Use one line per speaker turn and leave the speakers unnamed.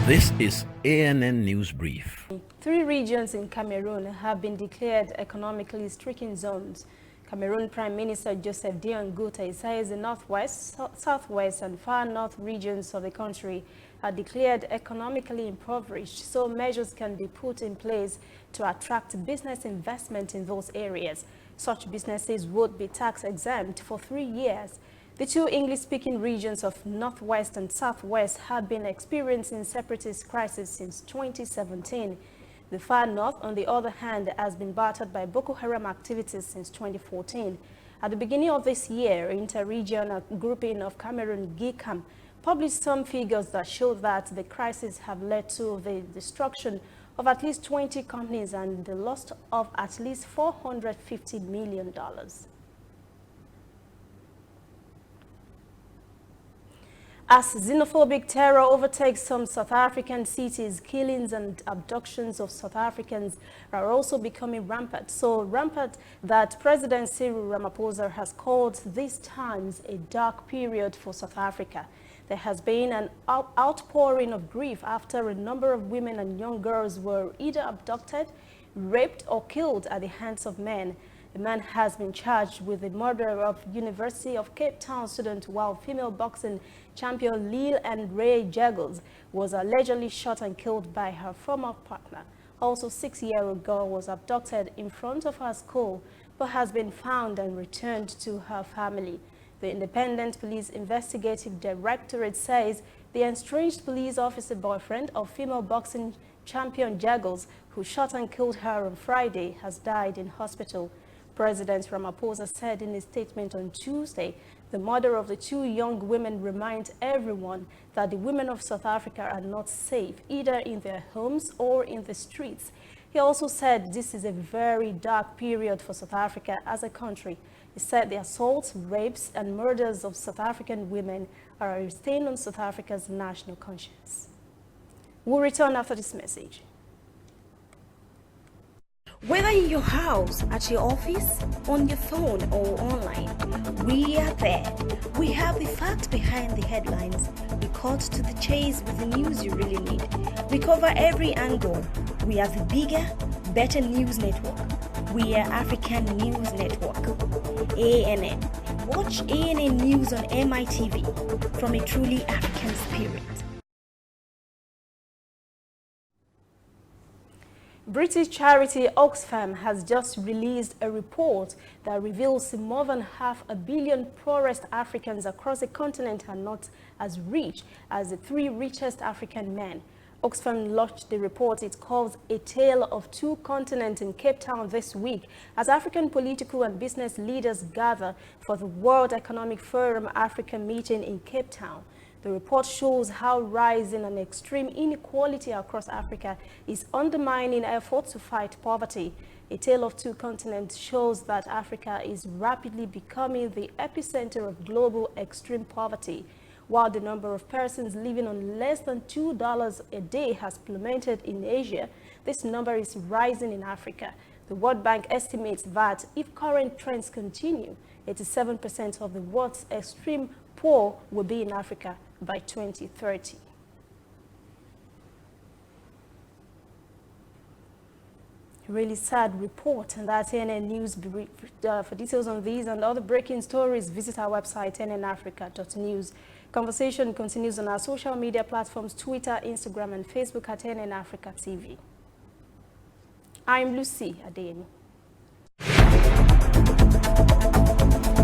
This is ANN News Brief.
3 regions in Cameroon have been declared economically stricken zones. Cameroon Prime Minister Joseph Dion-Ngouta says the northwest, southwest and far north regions of the country are declared economically impoverished, so measures can be put in place to attract business investment in those areas. Such businesses would be tax exempt for 3 years. The 2 English-speaking regions of Northwest and Southwest have been experiencing separatist crisis since 2017. The far north, on the other hand, has been battered by Boko Haram activities since 2014. At the beginning of this year, inter-regional grouping of Cameroon GICAM published some figures that show that the crisis have led to the destruction of at least 20 companies and the loss of at least $450 million. As xenophobic terror overtakes some South African cities, killings and abductions of South Africans are also becoming rampant. So rampant that President Cyril Ramaphosa has called these times a dark period for South Africa. There has been an outpouring of grief after a number of women and young girls were either abducted, raped or killed at the hands of men. The man has been charged with the murder of University of Cape Town student, while female boxing champion Lil and Ray Jaggles was allegedly shot and killed by her former partner. Also, 6-year-old girl was abducted in front of her school but has been found and returned to her family. The Independent Police Investigative Directorate says the estranged police officer boyfriend of female boxing champion Jaggles, who shot and killed her on Friday, has died in hospital. President Ramaphosa said in a statement on Tuesday, the murder of the 2 young women reminds everyone that the women of South Africa are not safe, either in their homes or in the streets. He also said this is a very dark period for South Africa as a country. He said the assaults, rapes, and murders of South African women are a stain on South Africa's national conscience. We'll return after this message.
Whether in your house, at your office, on your phone or online, we are there. We have the facts behind the headlines. We cut to the chase with the news you really need. We cover every angle. We are the bigger, better news network. We are African News Network. ANN. Watch ANN News on MITV from a truly African spirit.
British charity Oxfam has just released a report that reveals more than 500 million poorest Africans across the continent are not as rich as the 3 richest African men. Oxfam launched the report it calls A Tale of Two Continents in Cape Town this week as African political and business leaders gather for the World Economic Forum Africa meeting in Cape Town. The report shows how rising and extreme inequality across Africa is undermining efforts to fight poverty. A Tale of Two Continents shows that Africa is rapidly becoming the epicenter of global extreme poverty. While the number of persons living on less than $2 a day has plummeted in Asia, this number is rising in Africa. The World Bank estimates that if current trends continue, 87% of the world's extreme poor will be in Africa by 2030. Really sad report, and that's ANN News. For details on these and other breaking stories, visit our website nnafrica.news. Conversation continues on our social media platforms, Twitter, Instagram, and Facebook at ANN Africa TV. I'm Lucy Adeyemi.